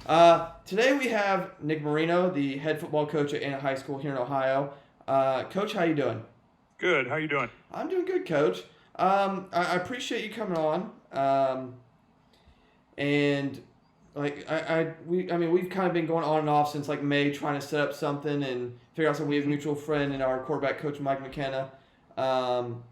Today we have Nick Marino, the head football coach at Anna High School here in Ohio. Coach, how you doing? Good. How you doing? I'm doing good, Coach. I appreciate you coming on. And I mean, we've kind of been going on and off since like May, trying to set up something and figure out something. We have a Hmm. mutual friend and our quarterback coach, Mike McKenna. Um,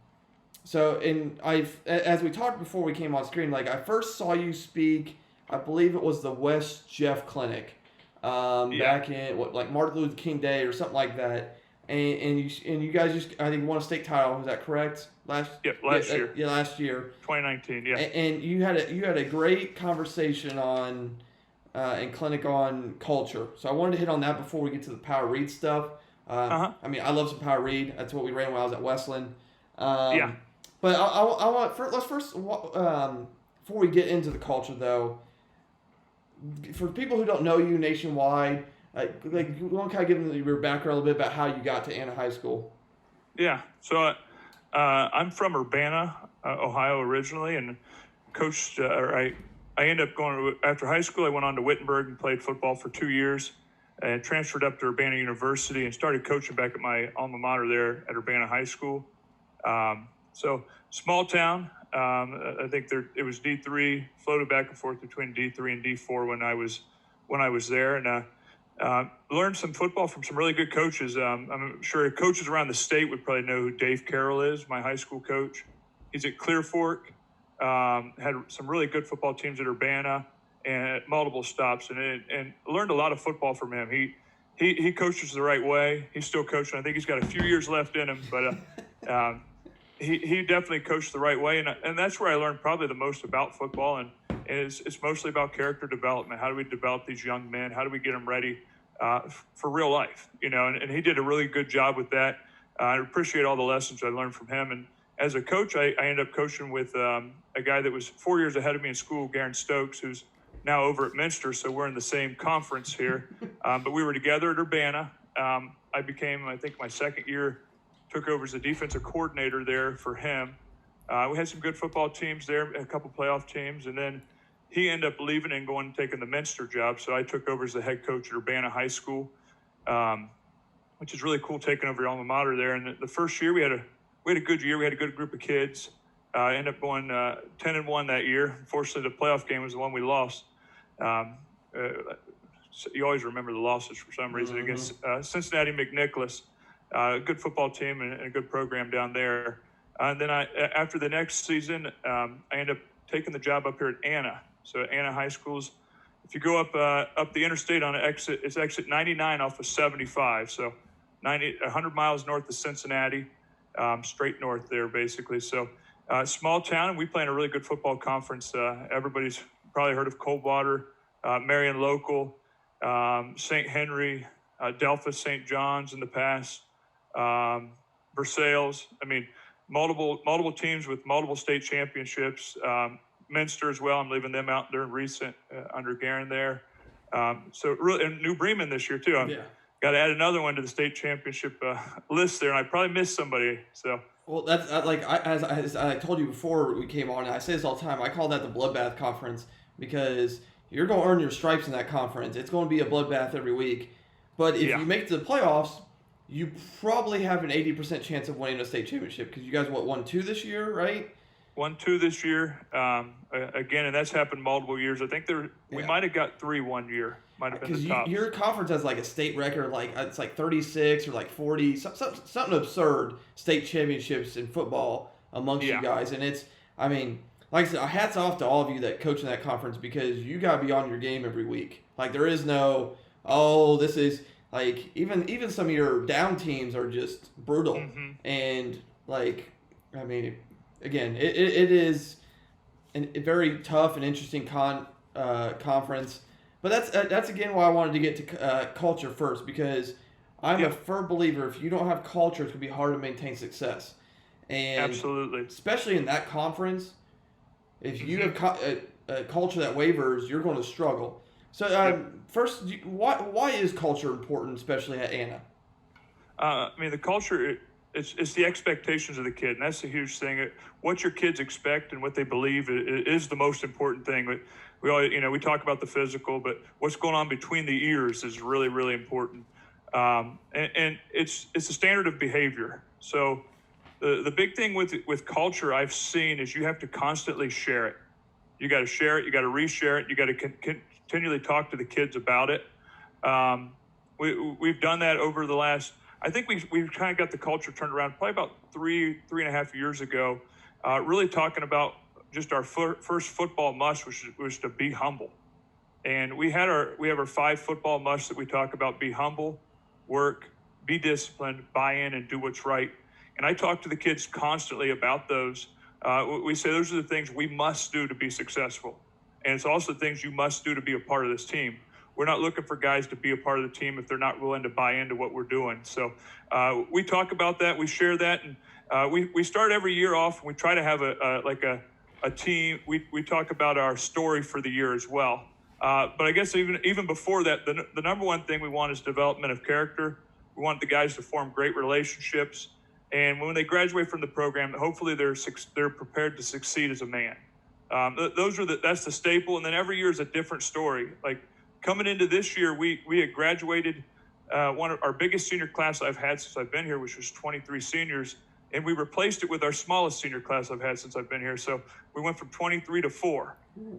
as we talked before we came on screen, like I first saw you speak, I believe it was the West Jeff Clinic, Yeah. back in like Martin Luther King Day or something like that, and you guys just I think won a state title. Was that correct? Yeah. Last year, Yeah, last year, 2019. Yeah. and you had a great conversation on and clinic on culture. So I wanted to hit on that before we get to the power read stuff. Uh huh. I mean, I love some power read. That's what we ran when I was at Westland. Yeah. Um, but I want let's first before we get into the culture though, for people who don't know you nationwide, you want to kind of give them your background a little bit about how you got to Anna High School. Yeah. I'm from Urbana, Ohio originally, and coached. I ended up going after high school. I went on to Wittenberg and played football for 2 years, and transferred up to Urbana University and started coaching back at my alma mater there at Urbana High School. So small town. I think it was D3, floated back and forth between D3 and D4 when I was there, and learned some football from some really good coaches. I'm sure coaches around the state would probably know who Dave Carroll is, my high school coach. He's at Clear Fork. Had some really good football teams at Urbana and at multiple stops, and learned a lot of football from him. He coaches the right way. He's still coaching. I think he's got a few years left in him, but he definitely coached the right way, and that's where I learned probably the most about football, and it's mostly about character development. How do we develop these young men? How do we get them ready for real life? And he did a really good job with that. I appreciate all the lessons I learned from him, and as a coach, I ended up coaching with a guy that was 4 years ahead of me in school, Garen Stokes, who's now over at Minster, so we're in the same conference here. But we were together at Urbana. I became, I think, my second year, took over as the defensive coordinator there for him. We had some good football teams there, a couple playoff teams, and then he ended up leaving and going and taking the Minster job. So I took over as the head coach at Urbana High School, which is really cool, taking over your alma mater there. And the first year we had a good year. We had a good group of kids. Ended up going 10-1 that year. Unfortunately, the playoff game was the one we lost. You always remember the losses for some reason against Cincinnati McNicholas, a good football team and a good program down there. And then after the next season, I ended up taking the job up here at Anna. So Anna High School's, if you go up the interstate on it's exit 99 off of 75. So 100 miles north of Cincinnati, straight north there basically. So small town, and we play in a really good football conference. Everybody's probably heard of Coldwater, Marion Local, St. Henry, Delphus St. John's in the past, Versailles. I mean, multiple teams with multiple state championships. Minster as well. I'm leaving them out there in recent under Garen there. So really, and New Bremen this year too. Yeah. Got to add another one to the state championship list there, and I probably missed somebody. So Well, that's as I told you before we came on, and I say this all the time. I call that the bloodbath conference because you're going to earn your stripes in that conference. It's going to be a bloodbath every week. But if yeah, you make it to the playoffs, you probably have an 80% chance of winning a state championship because you guys won two this year, right? 1-2 this year. Again, and that's happened multiple years. I think we Yeah. might have got 3 one year. Might have been Because the tops. your conference has like a state record, like it's like 36 or like 40, something absurd state championships in football amongst you Yeah. guys. And I mean, like I said, hats off to all of you that coach in that conference because you got to be on your game every week. Like there is no, oh, this is like even some of your down teams are just brutal. Mm-hmm. And like, I mean, again, it is a very tough and interesting conference. But that's again why I wanted to get to culture first because I'm a Yeah. firm believer if you don't have culture, it's gonna be hard to maintain success, and Absolutely. especially in that conference, if you Mm-hmm. have a culture that wavers, you're going to struggle. So Yep. first, why is culture important, especially at Anna? I mean, the culture, it's the expectations of the kid, and that's the huge thing. What your kids expect and what they believe is the most important thing. we talk about the physical, but what's going on between the ears is really, really important. And it's a standard of behavior. So the big thing with culture I've seen is you have to constantly share it. You got to share it. You got to reshare it. You got to continually talk to the kids about it. We've done that over the last. I think we've kind of got the culture turned around probably about three and a half years ago. Really talking about just our first football must, which was to be humble. And we have our 5 football musts that we talk about: be humble, work, be disciplined, buy in, and do what's right. And I talk to the kids constantly about those. We say those are the things we must do to be successful. And it's also things you must do to be a part of this team. We're not looking for guys to be a part of the team if they're not willing to buy into what we're doing. So we talk about that, we share that, and we start every year off, and we try to have a team. We talk about our story for the year as well. But I guess even before that, the number one thing we want is development of character. We want the guys to form great relationships. And when they graduate from the program, hopefully they're prepared to succeed as a man. That's the staple. And then every year is a different story. Like coming into this year, we had graduated one of our biggest senior class I've had since I've been here, which was 23 seniors. And we replaced it with our smallest senior class I've had since I've been here. So we went from 23 to 4.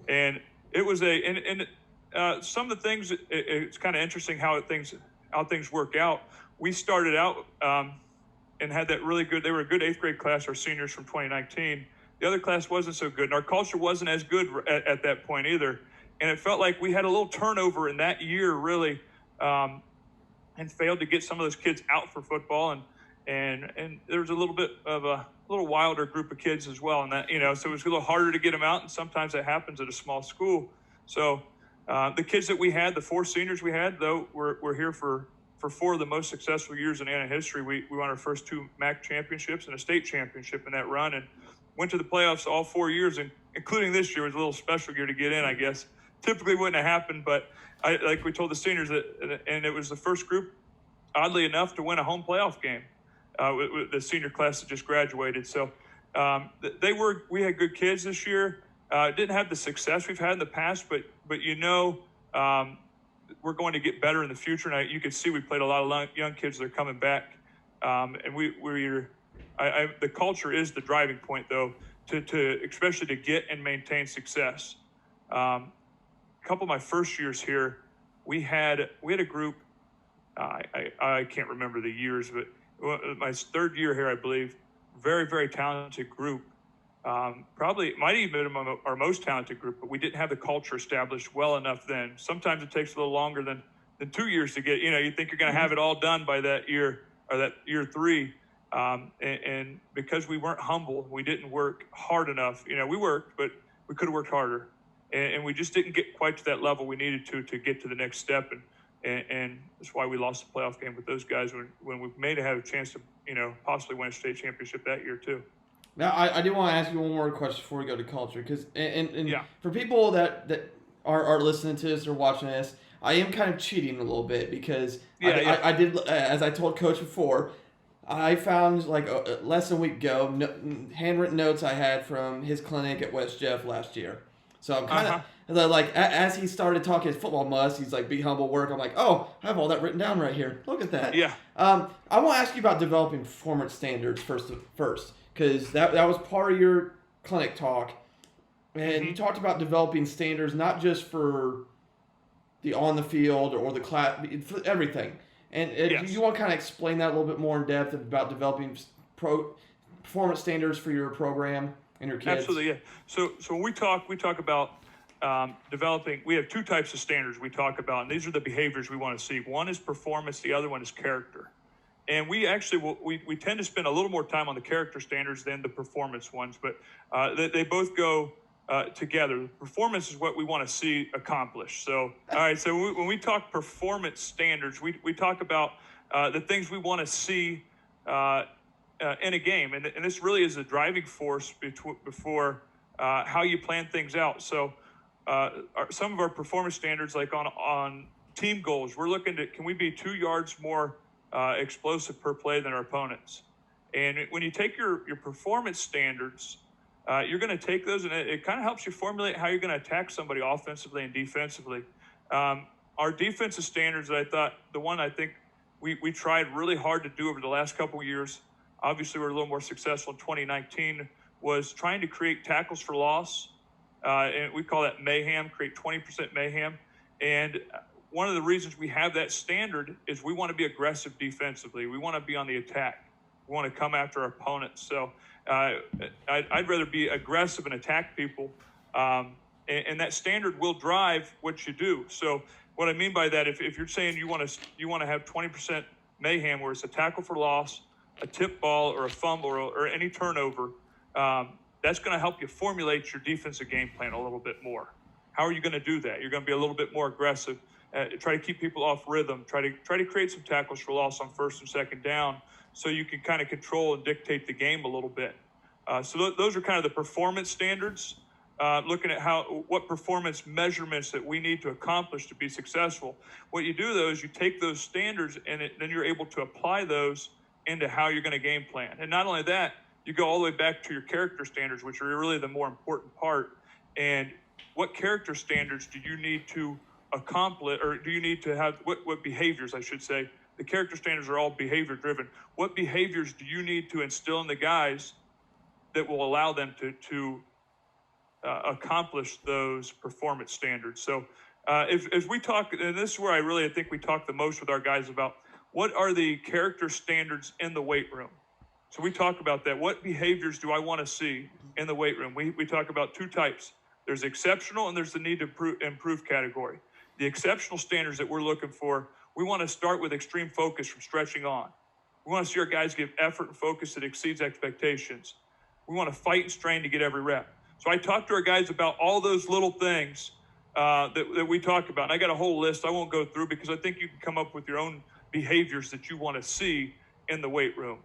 And it was some of the things, it's kind of interesting how things work out. We started out and had that really good, they were a good 8th grade class, our seniors from 2019. The other class wasn't so good, and our culture wasn't as good at that point either. And it felt like we had a little turnover in that year, really, and failed to get some of those kids out for football. And there was a little bit of a little wilder group of kids as well. And that, so it was a little harder to get them out. And sometimes that happens at a small school. So the kids that we had, the 4 seniors we had, though, were here for 4 of the most successful years in Anna history. We won our first 2 MAC championships and a state championship in that run, and went to the playoffs all 4 years, and including this year was a little special year to get in, I guess. Typically wouldn't have happened, but like we told the seniors, and it was the first group, oddly enough, to win a home playoff game. With the senior class that just graduated. So we had good kids this year. Didn't have the success we've had in the past, but we're going to get better in the future. And you can see we played a lot of young kids that are coming back. And the culture is the driving point, though, to especially to get and maintain success. A couple of my first years here, we had a group. I can't remember the years, but my 3rd year here, I believe, very, very talented group. Probably might even have been our most talented group, but we didn't have the culture established well enough then. Sometimes it takes a little longer than 2 years to get, you think you're going to have it all done by that year or that year 3. And because we weren't humble, we didn't work hard enough. We worked, but we could have worked harder. And we just didn't get quite to that level we needed to get to the next step. And that's why we lost the playoff game with those guys when we may have had a chance to, possibly win a state championship that year too. Now, I do want to ask you one more question before we go to culture, because yeah. For people that are listening to this or watching this, I am kind of cheating a little bit because I did, as I told Coach before, I found like less than a week ago handwritten notes I had from his clinic at West Jeff last year. So I'm kind of like, as he started talking his football must, he's like, be humble, work. I'm like, oh, I have all that written down right here. Look at that. Yeah. I want to ask you about developing performance standards first, because that was part of your clinic talk. And you talked about developing standards, not just for the on the field or the class, for everything. And you want to kind of explain that a little bit more in depth about developing performance standards for your program and your kids? Absolutely, yeah. So when we talk about developing, we have 2 types of standards we talk about, and these are the behaviors we want to see. One is performance, the other one is character. And we actually we tend to spend a little more time on the character standards than the performance ones, but they both go together. Performance is what we want to see accomplished. So, all right, so when we talk performance standards, we talk about the things we want to see in a game, and this really is a driving force before how you plan things out. So some of our performance standards, like on team goals, we're looking to, can we be 2 yards more explosive per play than our opponents? And when you take your performance standards you're going to take those, and it kind of helps you formulate how you're going to attack somebody offensively and defensively. Our defensive standards, I thought, the one I think we tried really hard to do over the last couple of years, obviously we're a little more successful in 2019, was trying to create tackles for loss. And we call that mayhem, create 20% mayhem. And one of the reasons we have that standard is we want to be aggressive defensively. We want to be on the attack. We want to come after our opponents. So I'd rather be aggressive and attack people. And that standard will drive what you do. So what I mean by that, if you're saying you want to have 20% mayhem, where it's a tackle for loss, a tip ball, or a fumble, or any turnover, that's going to help you formulate your defensive game plan a little bit more. How are you going to do that? You're going to be a little bit more aggressive. Try to keep people off rhythm. Try to create some tackles for loss on first and second down, so you can kind of control and dictate the game a little bit. So those are kind of the performance standards. Looking at what performance measurements that we need to accomplish to be successful. What you do, though, is you take those standards and then you're able to apply those into how you're going to game plan. And not only that, you go all the way back to your character standards, which are really the more important part. And what character standards do you need to accomplish, or do you need to have, what behaviors, I should say? The character standards are all behavior driven. What behaviors do you need to instill in the guys that will allow them to accomplish those performance standards? So if we talk, and this is where I think we talk the most with our guys about, what are the character standards in the weight room? So we talk about that. What behaviors do I want to see in the weight room? We talk about two types. There's exceptional and there's the need to improve category. The exceptional standards that we're looking for, we want to start with extreme focus from stretching on. We want to see our guys give effort and focus that exceeds expectations. We want to fight and strain to get every rep. So I talk to our guys about all those little things that we talk about. And I got a whole list I won't go through, because I think you can come up with your own behaviors that you want to see in the weight room.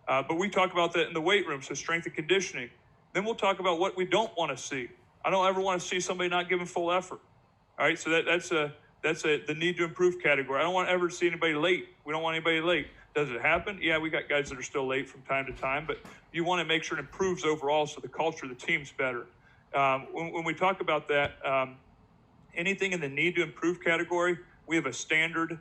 But we talk about that in the weight room, so strength and conditioning. Then we'll talk about what we don't want to see. I don't ever want to see somebody not giving full effort. All right, so that's the need to improve category. I don't want to ever see anybody late. We don't want anybody late. Does it happen? Yeah, we got guys that are still late from time to time, but you want to make sure it improves overall so the culture of the team's better. When we talk about that, anything in the need to improve category, we have a standard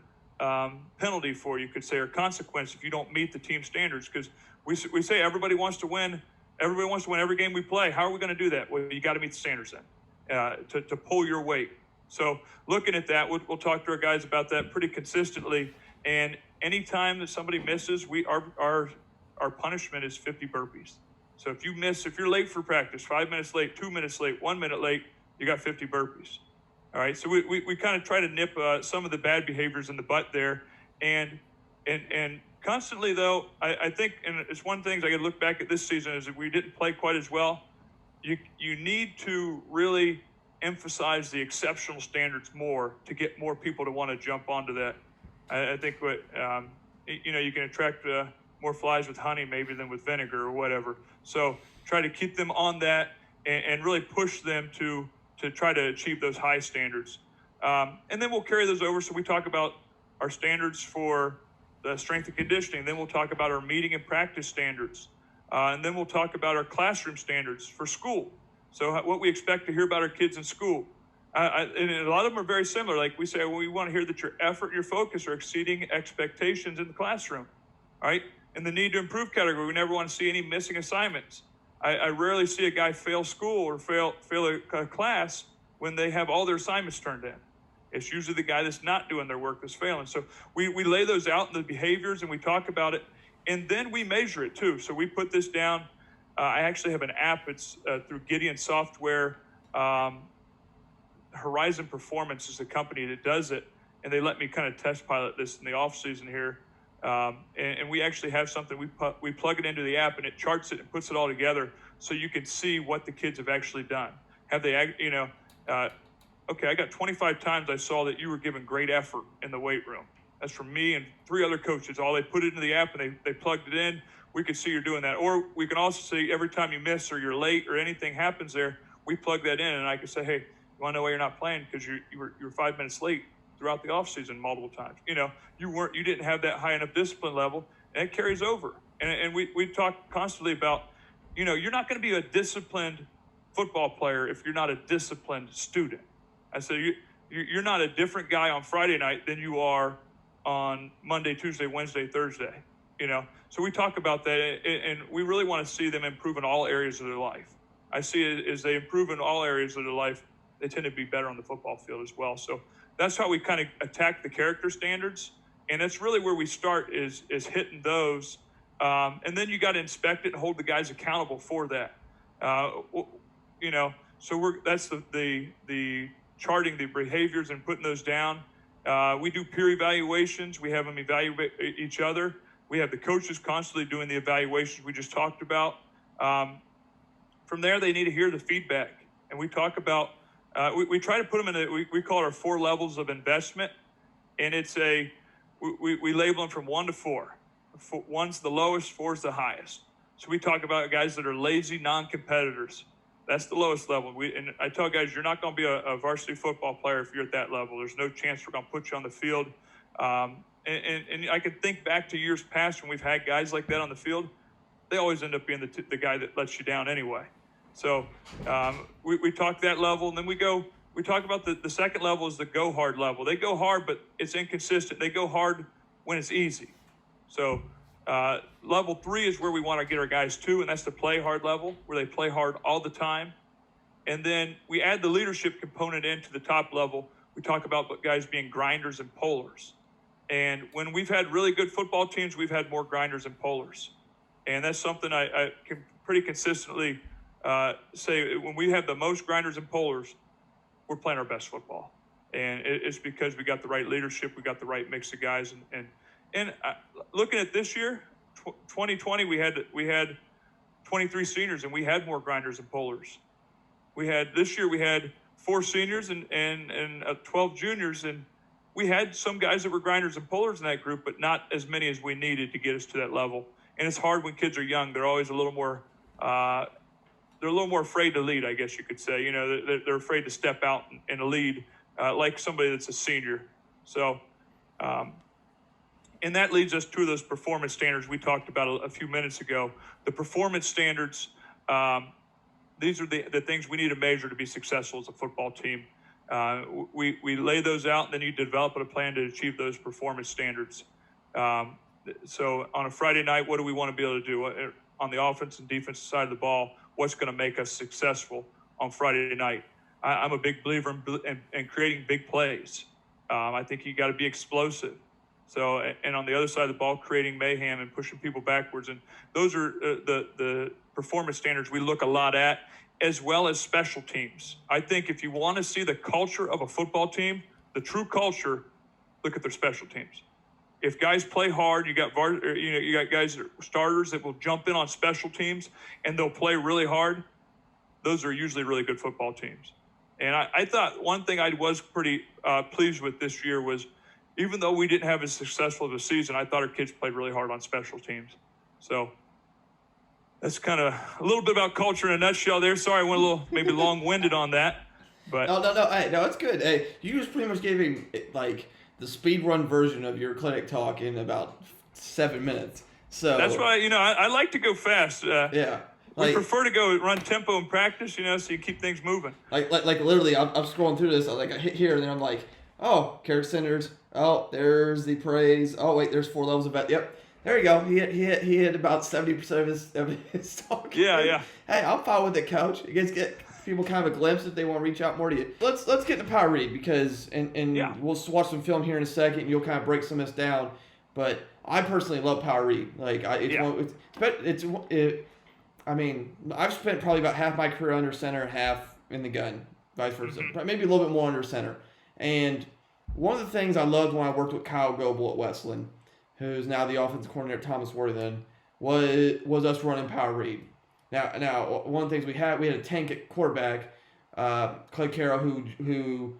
penalty for, you could say, or consequence if you don't meet the team standards, because we say everybody wants to win. Everybody wants to win every game we play. How are we going to do that? Well, you got to meet the standards then to pull your weight. So looking at that, we'll talk to our guys about that pretty consistently. And anytime that somebody misses, our punishment is 50 burpees. So if you're late for practice, 5 minutes late, 2 minutes late, 1 minute late, you got 50 burpees. All right, so we kind of try to nip some of the bad behaviors in the butt there, and constantly though, I think, and it's one thing I got to look back at this season, is that we didn't play quite as well. You need to really emphasize the exceptional standards more to get more people to want to jump onto that. I think what you can attract more flies with honey maybe than with vinegar or whatever. So try to keep them on that and really push them to try to achieve those high standards. And then we'll carry those over. So we talk about our standards for the strength and conditioning. Then we'll talk about our meeting and practice standards. And then we'll talk about our classroom standards for school. So what we expect to hear about our kids in school. And a lot of them are very similar. Like we say, well, we want to hear that your effort, your focus are exceeding expectations in the classroom. All right. And the need to improve category, we never want to see any missing assignments. I rarely see a guy fail school or fail a class when they have all their assignments turned in. It's usually the guy that's not doing their work that's failing. So we lay those out in the behaviors and we talk about it, and then we measure it too. So we put this down. I actually have an app. It's through Gideon Software. Horizon Performance is the company that does it, and they let me kind of test pilot this in the off season here. And we actually have something, we plug it into the app and it charts it and puts it all together so you can see what the kids have actually done. Have they, okay, I got 25 times I saw that you were giving great effort in the weight room. That's from me and 3 other coaches. All they put it into the app and they plugged it in. We could see you're doing that. Or we can also see every time you miss or you're late or anything happens there, we plug that in and I can say, hey, you want to know why you're not playing? Because you were 5 minutes late throughout the offseason multiple times. You didn't have that high enough discipline level, and it carries over. And we talk constantly about you're not going to be a disciplined football player if you're not a disciplined student. I said, you're not a different guy on Friday night than you are on Monday, Tuesday, Wednesday, Thursday, So we talk about that, and we really want to see them improve in all areas of their life. I see it as they improve in all areas of their life, they tend to be better on the football field as well. So that's how we kind of attack the character standards. And that's really where we start is hitting those. And then you got to inspect it and hold the guys accountable for that. So that's the charting the behaviors and putting those down. We do peer evaluations. We have them evaluate each other. We have the coaches constantly doing the evaluations we just talked about. From there, they need to hear the feedback. And we talk about, we try to put them in we call it our 4 levels of investment. And it's we label them from 1 to 4. 1's the lowest, 4's the highest. So we talk about guys that are lazy non-competitors. That's the lowest level. And I tell guys, you're not going to be a varsity football player if you're at that level. There's no chance we're going to put you on the field. And I can think back to years past when we've had guys like that on the field. They always end up being the guy that lets you down anyway. So we talk that level, and then we talk about the second level is the go hard level. They go hard, but it's inconsistent. They go hard when it's easy. So level 3 is where we want to get our guys to, and that's the play hard level, where they play hard all the time. And then we add the leadership component into the top level. We talk about guys being grinders and pullers. And when we've had really good football teams, we've had more grinders and pullers. And that's something I can pretty consistently say. When we have the most grinders and pullers, we're playing our best football. And it's because we got the right leadership, we got the right mix of guys. And looking at this year, 2020, we had 23 seniors, and we had more grinders and pullers. This year we had 4 seniors and 12 juniors, and we had some guys that were grinders and pullers in that group, but not as many as we needed to get us to that level. And it's hard when kids are young; they're always a little more afraid to lead, I guess you could say. They're afraid to step out and lead, like somebody that's a senior. So. And that leads us to those performance standards we talked about a few minutes ago. The performance standards, these are the things we need to measure to be successful as a football team. We lay those out, and then you develop a plan to achieve those performance standards. So on a Friday night, what do we want to be able to do? On the offense and defensive side of the ball, what's going to make us successful on Friday night? I'm a big believer in creating big plays. I think you got to be explosive. So, and on the other side of the ball, creating mayhem and pushing people backwards. And those are the performance standards we look a lot at, as well as special teams. I think if you want to see the culture of a football team, the true culture, look at their special teams. If guys play hard, you got guys that are starters that will jump in on special teams and they'll play really hard. Those are usually really good football teams. And I thought one thing I was pretty pleased with this year was, even though we didn't have as successful of a season, I thought our kids played really hard on special teams. So that's kind of a little bit about culture in a nutshell there. Sorry, I went a little maybe long-winded on that. But No. Hey, no, it's good. Hey, you just pretty much gave him like the speed run version of your clinic talk in about 7 minutes. So that's why I like to go fast. Yeah. We prefer to go run tempo in practice, so you keep things moving. Like literally, I'm scrolling through this. I hit here, and then I'm like, oh, character centers. Oh, there's the praise. Oh, wait, there's 4 levels of that. Yep, there you go. He hit about 70% of his talk. Yeah. Hey, I'm fine with it, Coach. You guys get people kind of a glimpse if they want to reach out more to you. Let's get into power read because we'll watch some film here in a second, and you'll kind of break some of this down. But I personally love power read. I've spent probably about half my career under center, half in the gun, vice versa. Mm-hmm. Maybe a little bit more under center. And one of the things I loved when I worked with Kyle Goebel at Westland, who's now the offensive coordinator at Thomas Worthen, was us running power read. Now, one of the things we had a tank at quarterback, Clay Carroll, who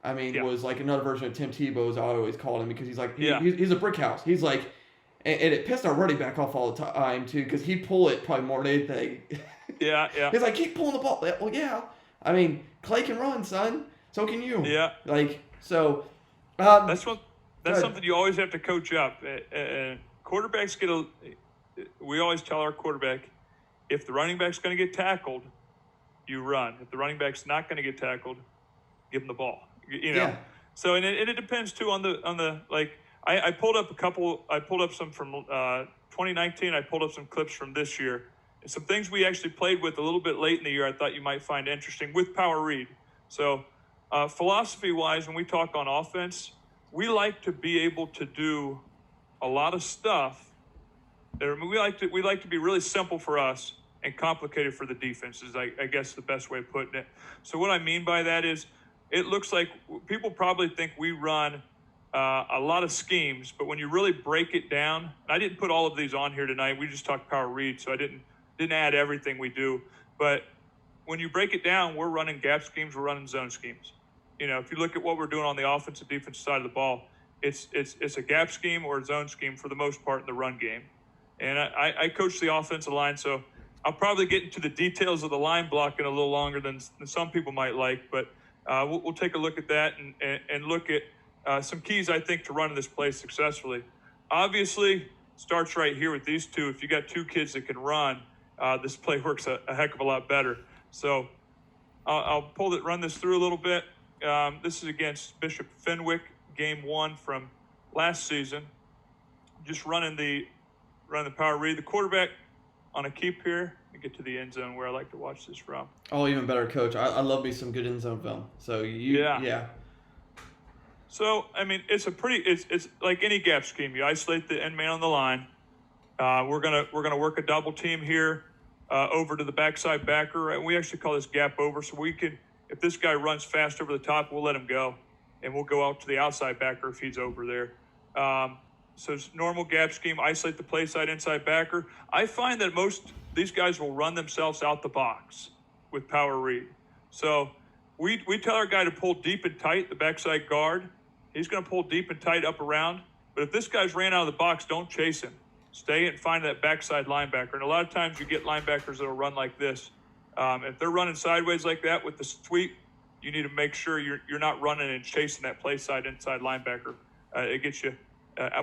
was like another version of Tim Tebow, as I always called him, because he's like he's a brick house. He's like, and it pissed our running back off all the time too, because he'd pull it probably more than anything. Yeah. He's like, keep pulling the ball. Well, yeah. Clay can run, son. So can you. Yeah. So. That's something you always have to coach up. Quarterbacks we always tell our quarterback, If the running back's going to get tackled, you run. If the running back's not going to get tackled, give him the ball. You know. Yeah. So and it depends too on the like. I pulled up some from 2019. I pulled up some clips from this year. And some things we actually played with a little bit late in the year I thought you might find interesting with power read. So philosophy-wise, when we talk on offense, we like to be able to do a lot of stuff. We like to be really simple for us and complicated for the defense is, I guess, the best way of putting it. So what I mean by that is it looks like people probably think we run a lot of schemes, but when you really break it down, I didn't put all of these on here tonight. We just talked power read, so I didn't add everything we do. But when you break it down, we're running gap schemes, we're running zone schemes. You know, if you look at what we're doing on the offensive defensive side of the ball, it's a gap scheme or a zone scheme for the most part in the run game. And I coach the offensive line, so I'll probably get into the details of the line blocking a little longer than some people might like, but we'll take a look at that and look at some keys, I think, to running this play successfully. Obviously, starts right here with these two. If you got two kids that can run, this play works a heck of a lot better. So I'll run this through a little bit. This is against Bishop Fenwick, game 1 from last season. Just running the power read. The quarterback on a keep here. Let me get to the end zone where I like to watch this from. Oh, even better, Coach. I love me some good end zone film. So yeah. So I mean, it's like any gap scheme. You isolate the end man on the line. We're gonna work a double team here over to the backside backer. Right? We actually call this gap over. So we can, if this guy runs fast over the top, we'll let him go, and we'll go out to the outside backer if he's over there. So it's normal gap scheme. Isolate the play side inside backer. I find that most these guys will run themselves out the box with power read. So we tell our guy to pull deep and tight, the backside guard. He's going to pull deep and tight up around. But if this guy's ran out of the box, don't chase him. Stay and find that backside linebacker. And a lot of times you get linebackers that will run like this. If they're running sideways like that with the sweep, you need to make sure you're not running and chasing that play side inside linebacker. It gets you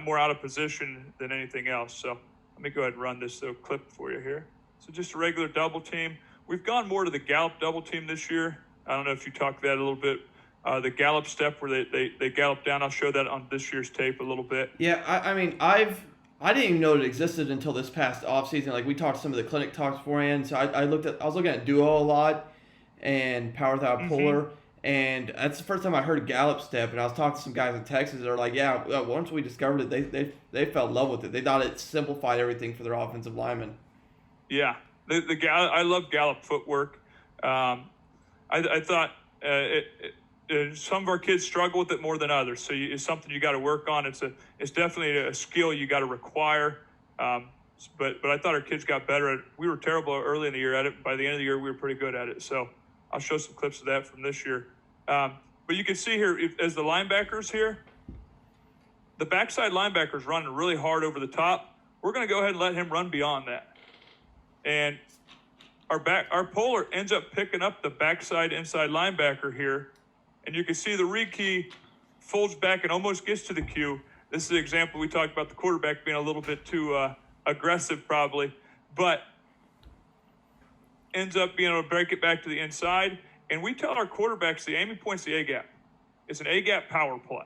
more out of position than anything else. So let me go ahead and run this little clip for you here. So just a regular double team. We've gone more to the gallop double team this year. I don't know if you talked that a little bit. The gallop step where they gallop down. I'll show that on this year's tape a little bit. Yeah, I mean, I didn't even know it existed until this past offseason. Like, we talked some of the clinic talks beforehand, so I was looking at duo a lot and power without puller, and that's the first time I heard gallop step. And I was talking to some guys in Texas that are like, yeah, once we discovered it, they fell in love with it. They thought it simplified everything for their offensive linemen. Yeah, I love gallop footwork. I thought some of our kids struggle with it more than others. So it's something you got to work on. It's definitely a skill you got to require. But I thought our kids got better at it. We were terrible early in the year at it. By the end of the year, we were pretty good at it. So I'll show some clips of that from this year. But you can see here, as the linebackers here, the backside linebacker's running really hard over the top. We're going to go ahead and let him run beyond that. And our puller ends up picking up the backside inside linebacker here. And you can see the read key folds back and almost gets to the cue. This is an example we talked about the quarterback being a little bit too aggressive probably, but ends up being able to break it back to the inside. And we tell our quarterbacks the aiming point's the A-gap. It's an A-gap power play.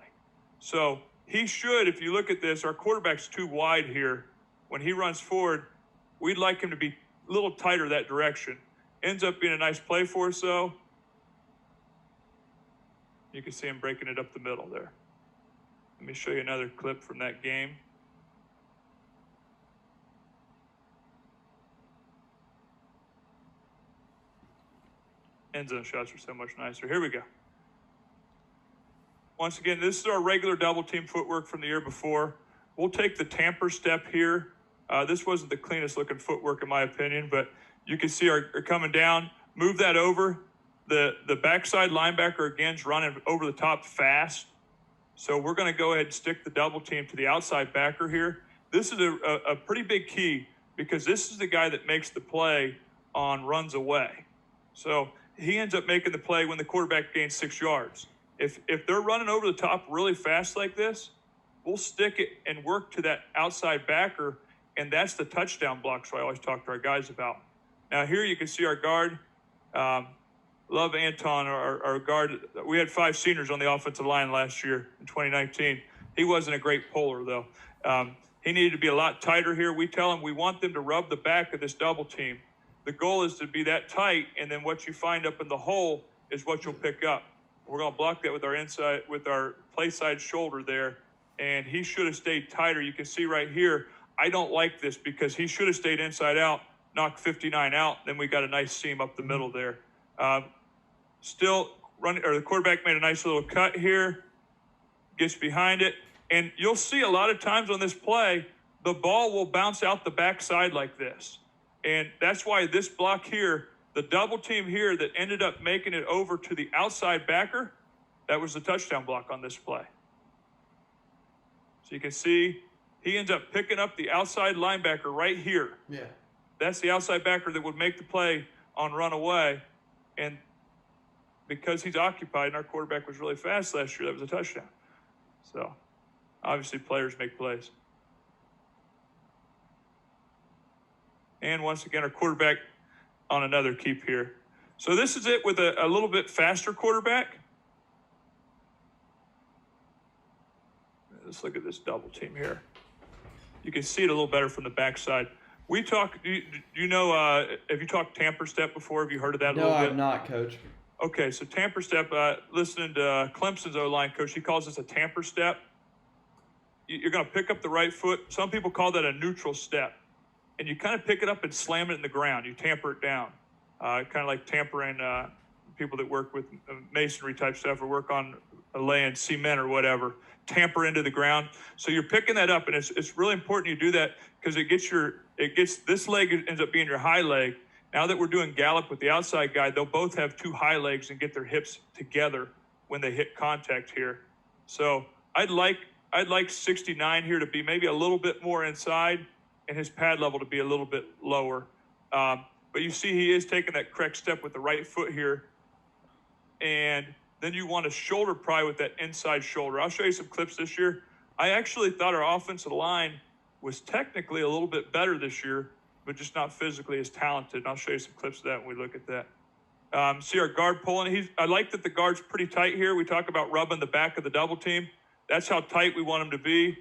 So he should, if you look at this, our quarterback's too wide here. When he runs forward, we'd like him to be a little tighter that direction. Ends up being a nice play for us though. You can see him breaking it up the middle there. Let me show you another clip from that game. End zone shots are so much nicer. Here we go. Once again, this is our regular double team footwork from the year before. We'll take the tamper step here. This wasn't the cleanest looking footwork in my opinion, but you can see our coming down, move that over. The backside linebacker again's running over the top fast. So we're going to go ahead and stick the double team to the outside backer here. This is a pretty big key because this is the guy that makes the play on runs away. So he ends up making the play when the quarterback gains 6 yards. If they're running over the top really fast like this, we'll stick it and work to that outside backer, and that's the touchdown block. So I always talk to our guys about. Now here you can see our guard. Love Anton, our guard. We had 5 seniors on the offensive line last year in 2019. He wasn't a great puller, though. He needed to be a lot tighter here. We tell him we want them to rub the back of this double team. The goal is to be that tight, and then what you find up in the hole is what you'll pick up. We're going to block that with our play side shoulder there, and he should have stayed tighter. You can see right here, I don't like this because he should have stayed inside out, knocked 59 out, then we got a nice seam up the middle there. Still running, or the quarterback made a nice little cut here, gets behind it, and you'll see a lot of times on this play, the ball will bounce out the backside like this. And that's why this block here, the double team here that ended up making it over to the outside backer, that was the touchdown block on this play. So you can see he ends up picking up the outside linebacker right here. Yeah. That's the outside backer that would make the play on runaway. And because he's occupied and our quarterback was really fast last year, that was a touchdown. So obviously players make plays. And once again, our quarterback on another keep here. So this is it with a little bit faster quarterback. Let's look at this double team here. You can see it a little better from the backside. We talk, do you know, have you talked tamper step before? Have you heard of that a little bit? No, I've not, Coach. Okay, so tamper step, listening to Clemson's O-line coach, he calls this a tamper step. You're going to pick up the right foot. Some people call that a neutral step. And you kind of pick it up and slam it in the ground. You tamper it down. Kind of like tampering people that work with masonry type stuff or work on laying cement or whatever. Tamper into the ground. So you're picking that up, and it's really important you do that because this leg ends up being your high leg. Now that we're doing gallop with the outside guy, they'll both have 2 high legs and get their hips together when they hit contact here. So I'd like 69 here to be maybe a little bit more inside and his pad level to be a little bit lower. But you see he is taking that correct step with the right foot here. And then you want to shoulder pry with that inside shoulder. I'll show you some clips this year. I actually thought our offensive line was technically a little bit better this year, but just not physically as talented. And I'll show you some clips of that when we look at that. See our guard pulling. I like that the guard's pretty tight here. We talk about rubbing the back of the double team. That's how tight we want him to be.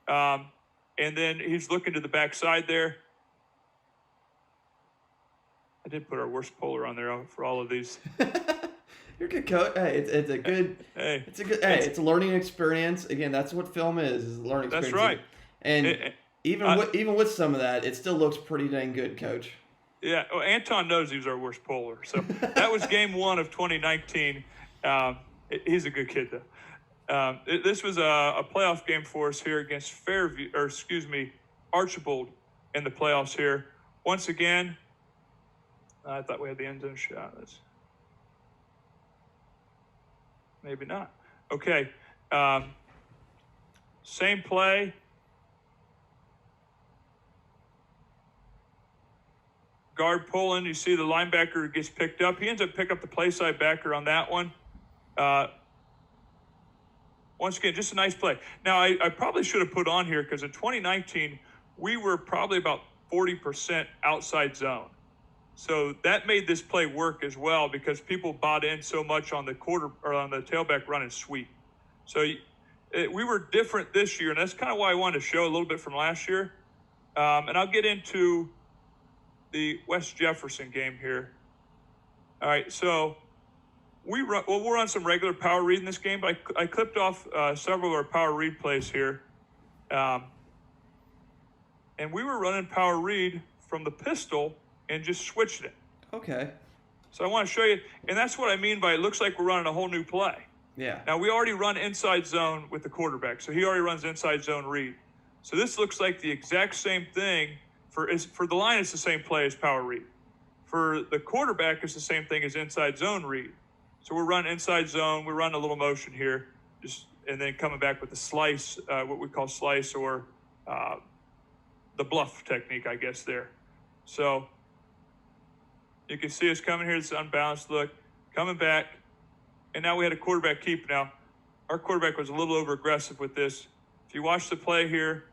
And then he's looking to the backside there. I did put our worst puller on there for all of these. You're a good coach. Hey, it's a good. Hey, it's a learning experience. Again, that's what film is a learning experience. That's right. And even with some of that, it still looks pretty dang good, Coach. Yeah, well, Anton knows he was our worst puller. So that was game 1 of 2019. He's a good kid, though. This was a playoff game for us here against Archibald in the playoffs here. Once again, I thought we had the end zone shot. Maybe not. Okay. Same play. Guard pulling. You see the linebacker gets picked up. He ends up picking up the play side backer on that one. Once again, just a nice play. Now, I probably should have put on here because in 2019, we were probably about 40% outside zone. So that made this play work as well because people bought in so much on the tailback run and sweep. So we were different this year, and that's kind of why I wanted to show a little bit from last year. And I'll get into the West Jefferson game here. All right, so we'll run some regular power read in this game, but I clipped off several of our power read plays here. And we were running power read from the pistol and just switching it. Okay. So I want to show you, and that's what I mean by it looks like we're running a whole new play. Yeah. Now, we already run inside zone with the quarterback, so he already runs inside zone read. So this looks like the exact same thing. For the line, it's the same play as power read. For the quarterback, it's the same thing as inside zone read. So we're running inside zone. We run a little motion here, and then coming back with the slice, what we call slice or the bluff technique, I guess, there. So you can see us coming here. It's an unbalanced look, coming back, and now we had a quarterback keep. Now, our quarterback was a little over-aggressive with this. If you watch the play here,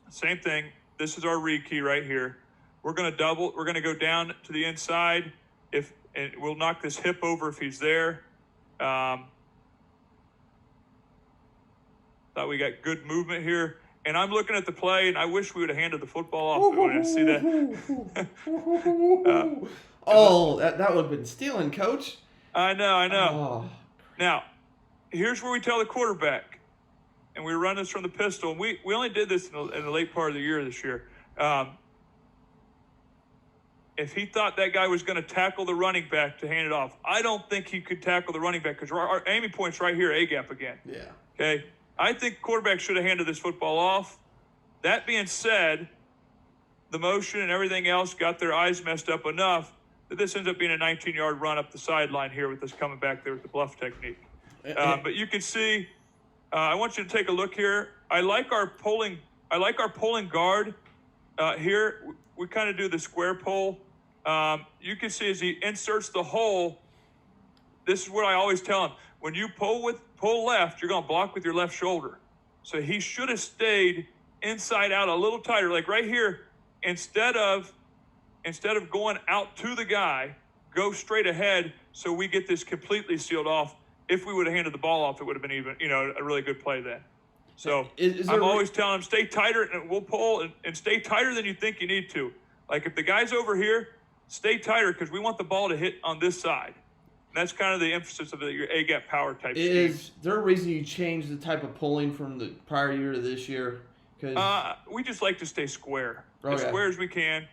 same thing. This is our read key right here. We're going to double. We're going to go down to the inside. And we'll knock this hip over if he's there. Thought we got good movement here. And I'm looking at the play, and I wish we would have handed the football off when I see that. That would have been stealing, Coach. I know. Oh. Now, here's where we tell the quarterback, and we run this from the pistol. And we only did this in the late part of the year this year. If he thought that guy was going to tackle the running back to hand it off, I don't think he could tackle the running back because our aiming point's right here, A-gap again. Yeah. Okay? I think quarterback should have handed this football off. That being said, the motion and everything else got their eyes messed up enough that this ends up being a 19-yard run up the sideline here with us coming back there with the bluff technique. But you can see, I want you to take a look here. I like our pulling guard here. We kind of do the square pull. You can see as he inserts the hole, this is what I always tell him. When you pull left, you're going to block with your left shoulder. So he should have stayed inside out a little tighter, like right here. Instead of going out to the guy, go straight ahead so we get this completely sealed off. If we would have handed the ball off, it would have been even, a really good play then. So I'm always telling him, stay tighter, and we'll pull and stay tighter than you think you need to. Like if the guy's over here, stay tighter because we want the ball to hit on this side. And that's kind of the emphasis of your A-gap power type scheme. Is there a reason you changed the type of pulling from the prior year to this year? We just like to stay square, as square as we can.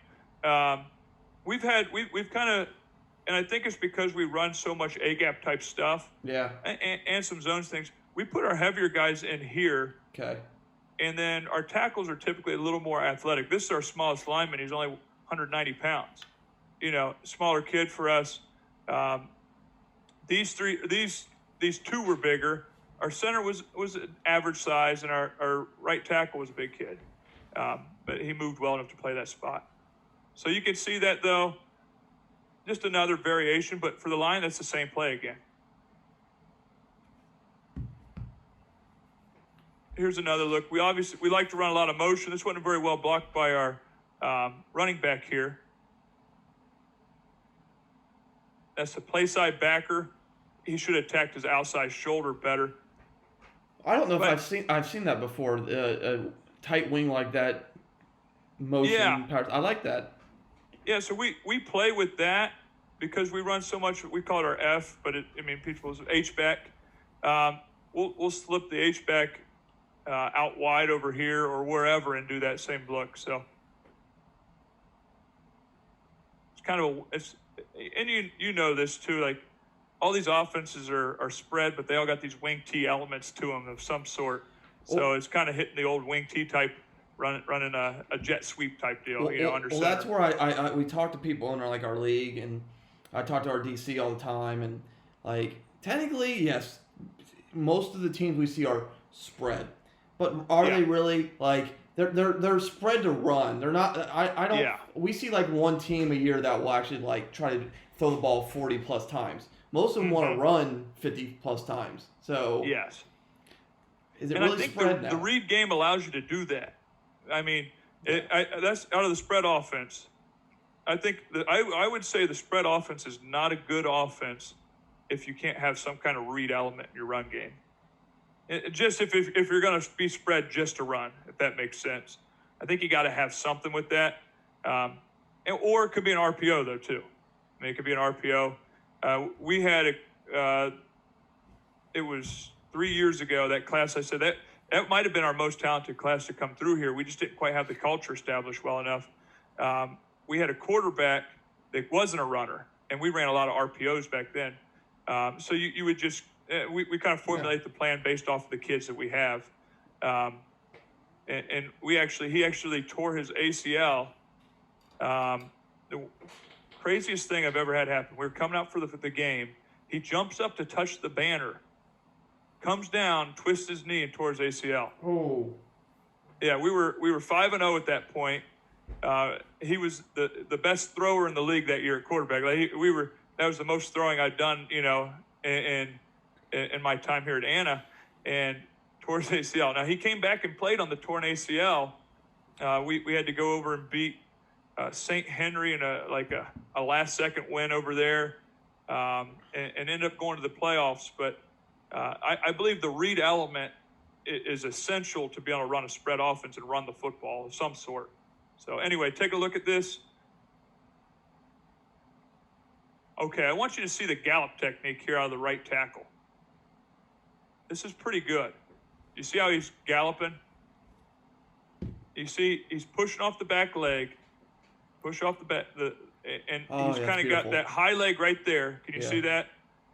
We've kind of, and I think it's because we run so much A-gap type stuff. Yeah. And some zones things. We put our heavier guys in here. Okay. And then our tackles are typically a little more athletic. This is our smallest lineman. He's only 190 pounds. Smaller kid for us. These two were bigger. Our center was an average size, and our right tackle was a big kid. But he moved well enough to play that spot. So you can see that, though, just another variation. But for the line, that's the same play again. Here's another look. We like to run a lot of motion. This wasn't very well blocked by our running back here. That's the play side backer. He should have attacked his outside shoulder better. I don't know if I've seen that before. A tight wing like that, motion. Yeah. I like that. Yeah, so we play with that because we run so much. We call it our F, but people's H back. We'll slip the H back out wide over here or wherever and do that same look. So it's kind of and you know this too. Like all these offenses are spread, but they all got these wing T elements to them of some sort. So it's kind of hitting the old wing T type, running a jet sweep type deal. Under center. That's where we talk to people in our league, and I talk to our DC all the time, and technically yes, most of the teams we see are spread. But are they really they're spread to run? They're not. I don't. Yeah. We see one team a year that will actually try to throw the ball 40 plus times. Most of them want to run 50 plus times. So yes. Is it really spread now? The read game allows you to do that. That's out of the spread offense. I think I would say the spread offense is not a good offense if you can't have some kind of read element in your run game. Just if you're going to be spread just to run, if that makes sense. I think you got to have something with that. Or it could be an RPO, though, too. It could be an RPO. We had it was 3 years ago, that class, I said that might have been our most talented class to come through here. We just didn't quite have the culture established well enough. We had a quarterback that wasn't a runner, and we ran a lot of RPOs back then. So you would just... We kind of formulate the plan based off of the kids that we have. And he actually tore his ACL. The craziest thing I've ever had happen. We were coming out for the game. He jumps up to touch the banner, comes down, twists his knee, and tore his ACL. Oh. Yeah, we were 5-0 at that point. He was the best thrower in the league that year at quarterback. That was the most throwing I'd done, in my time here at Anna, and tore his ACL. Now, he came back and played on the torn ACL. We had to go over and beat St. Henry in a last-second win over there, and end up going to the playoffs. But I believe the read element is essential to be able to run a spread offense and run the football of some sort. So anyway, take a look at this. Okay, I want you to see the gallop technique here out of the right tackle. This is pretty good. You see how he's galloping? You see he's pushing off the back leg, push off the back, and he's kind of got that high leg right there. Can you see that?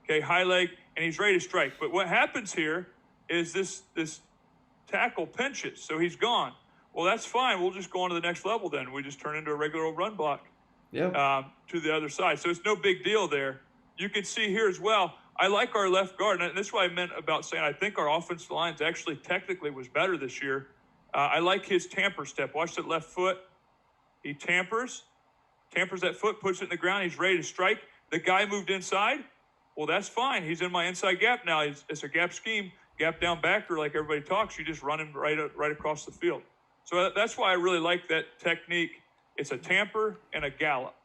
Okay, high leg, and he's ready to strike. But what happens here is this tackle pinches, so he's gone. Well, that's fine. We'll just go on to the next level then. We just turn into a regular old run block to the other side. So it's no big deal there. You can see here as well, I like our left guard, and this is what I meant about saying I think our offensive lines actually technically was better this year. I like his tamper step. Watch that left foot. He tampers that foot, puts it in the ground. He's ready to strike. The guy moved inside. Well, that's fine. He's in my inside gap now. It's a gap scheme, gap down backer like everybody talks. You just run him right across the field. So that's why I really like that technique. It's a tamper and a gallop.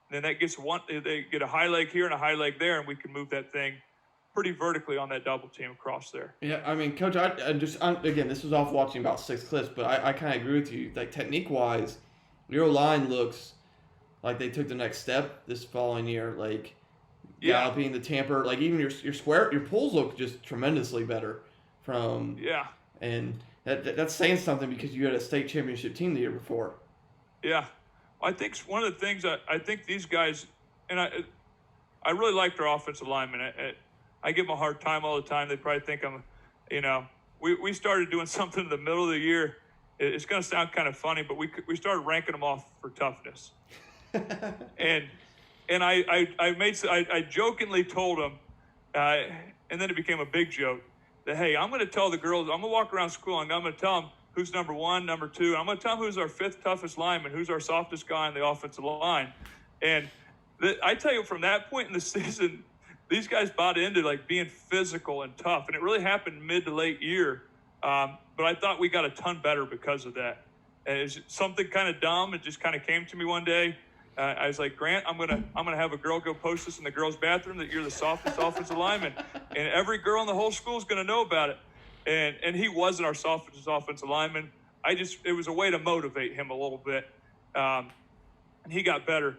And then that gets they get a high leg here and a high leg there, and we can move that thing pretty vertically on that double team across there. Yeah, I mean, Coach, again, this was off watching about 6 clips, but I kind of agree with you. Like, technique-wise, your line looks like they took the next step this following year. Like, galloping, the tamper, like even your pulls look just tremendously better from. Yeah. And that's saying something because you had a state championship team the year before. Yeah. I think one of the things I think these guys, and I really liked our offensive linemen. I give them a hard time all the time. They probably think we started doing something in the middle of the year. It's going to sound kind of funny, but we started ranking them off for toughness. and I jokingly told them, and then it became a big joke, that, hey, I'm going to tell the girls, I'm going to walk around school and I'm going to tell them who's number 1, number 2. I'm going to tell them who's our 5th toughest lineman, who's our softest guy on the offensive line. And I tell you, from that point in the season, these guys bought into like being physical and tough, and it really happened mid to late year. But I thought we got a ton better because of that. And it's something kind of dumb. It just kind of came to me one day. I was like, Grant, I'm gonna have a girl go post this in the girls' bathroom that you're the softest offensive lineman, and every girl in the whole school is gonna know about it. And he wasn't our softest offensive lineman. It was a way to motivate him a little bit, and he got better.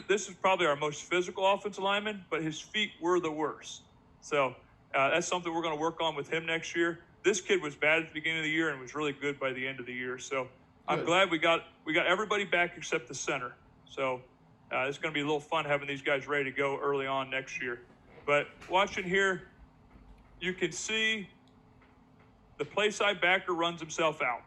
This is probably our most physical offensive lineman, but his feet were the worst. So that's something we're going to work on with him next year. This kid was bad at the beginning of the year and was really good by the end of the year. So I'm glad we got everybody back except the center. So it's going to be a little fun having these guys ready to go early on next year. But watching here, you can see the play side backer runs himself out.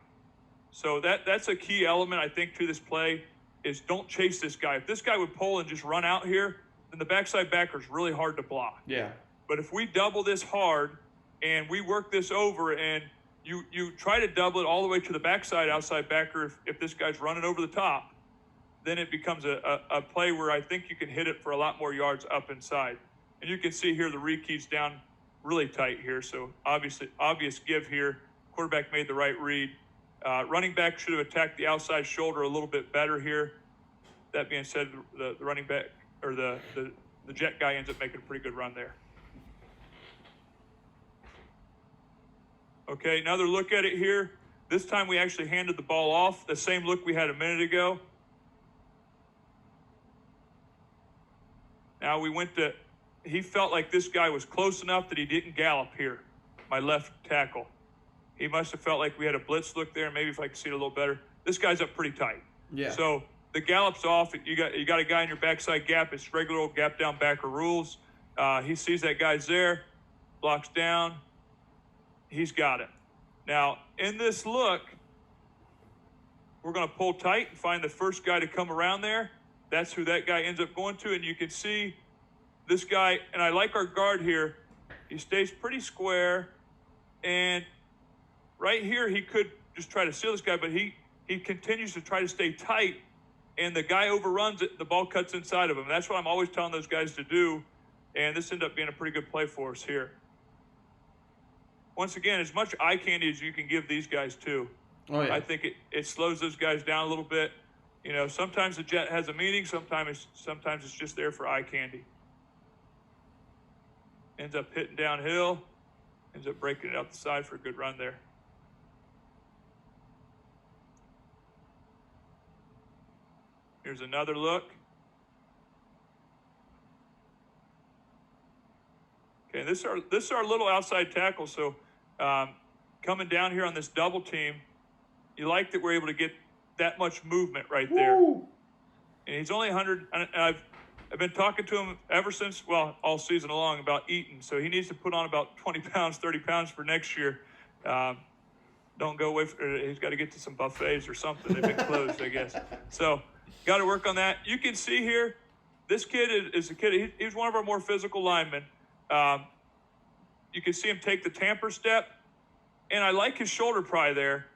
So that's a key element, I think, to this play. Is don't chase this guy. If this guy would pull and just run out here, then the backside backer is really hard to block. Yeah. But if we double this hard and we work this over and you try to double it all the way to the backside outside backer, if this guy's running over the top, then it becomes a play where I think you can hit it for a lot more yards up inside. And you can see here the rekey's down really tight here. So obvious give here. Quarterback made the right read. Running back should have attacked the outside shoulder a little bit better here. That being said, the running back or the jet guy ends up making a pretty good run there. Okay, another look at it here. This time we actually handed the ball off, the same look we had a minute ago. Now he felt like this guy was close enough that he didn't gallop here, my left tackle. He must have felt like we had a blitz look there. Maybe if I could see it a little better. This guy's up pretty tight. Yeah. So the gallop's off. You got a guy in your backside gap. It's regular old gap down backer rules. He sees that guy's there, blocks down. He's got it. Now, in this look, we're going to pull tight and find the first guy to come around there. That's who that guy ends up going to. And you can see this guy, and I like our guard here. He stays pretty square. And right here, he could just try to seal this guy, but he continues to try to stay tight, and the guy overruns it. The ball cuts inside of him. That's what I'm always telling those guys to do, and this ended up being a pretty good play for us here. Once again, as much eye candy as you can give these guys, too. Oh, yeah. I think it slows those guys down a little bit. You know, sometimes the jet has a meaning, sometimes it's just there for eye candy. Ends up hitting downhill, ends up breaking it up the side for a good run there. Here's another look. Okay, this is our little outside tackle. So coming down here on this double team, you like that we're able to get that much movement right there. Woo! And he's only 100. And I've been talking to him ever since, well, all season long about eating. So he needs to put on about 20 pounds, 30 pounds for next year. Don't go away. He's got to get to some buffets or something. They've been closed, I guess. So got to work on that. You can see here, this kid is a kid. He's one of our more physical linemen. You can see him take the tamper step, and I like his shoulder pry there,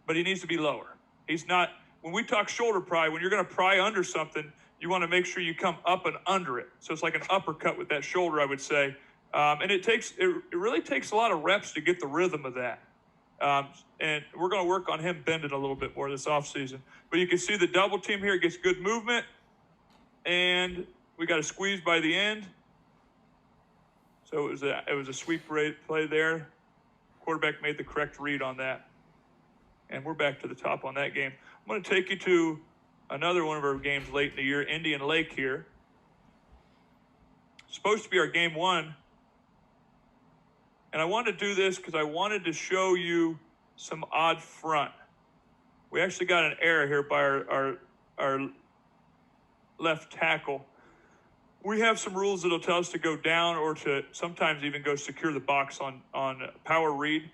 but he needs to be lower. He's not, when we talk shoulder pry, when you're going to pry under something, you want to make sure you come up and under it. So it's like an uppercut with that shoulder, I would say. And it really takes a lot of reps to get the rhythm of that. And we're going to work on him bending a little bit more this offseason. But you can see the double team here gets good movement, and we got a squeeze by the end. So it was a sweep play there. Quarterback made the correct read on that. And we're back to the top on that game. I'm going to take you to another one of our games late in the year, Indian Lake here. Supposed to be our game one. And I wanted to do this because I wanted to show you some odd front. We actually got an error here by our left tackle. We have some rules that'll tell us to go down or to sometimes even go secure the box on power read.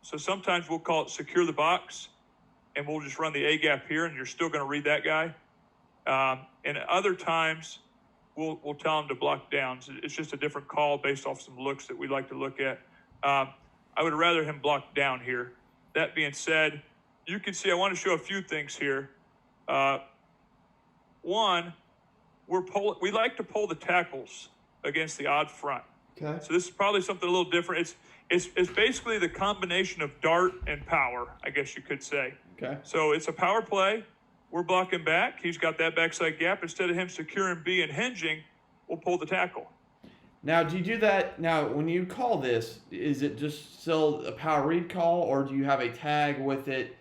So sometimes we'll call it secure the box, and we'll just run the A gap here, and you're still going to read that guy. And other times we'll tell him to block down. So it's just a different call based off some looks that we like to look at. I would rather him block down here. That being said, you can see I want to show a few things here. One, we like to pull the tackles against the odd front. Okay. So this is probably something a little different. It's basically the combination of dart and power, I guess you could say. Okay. So it's a power play. We're blocking back. He's got that backside gap. Instead of him securing B and hinging, we'll pull the tackle. Now, do you do that? Now, when you call this, is it just still a power read call, or do you have a tag with it?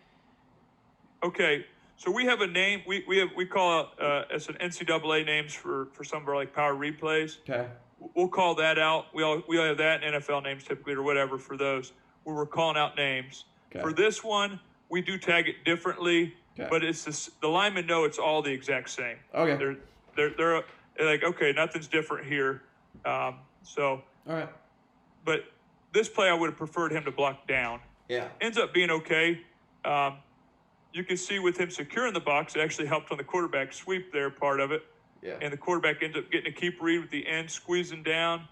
Okay. So we have a name. We call it it's an NCAA names for some of our like power read plays. Okay. We'll call that out. We all have that in NFL names typically or whatever for those where we're calling out names. Okay. For this one, we do tag it differently, but it's the linemen know it's all the exact same. Okay. They're like, okay, nothing's different here. So. All right. But this play, I would have preferred him to block down. Yeah. Ends up being okay. You can see with him securing the box, it actually helped on the quarterback sweep there, part of it. Yeah. And the quarterback ends up getting a keep read with the end, squeezing down.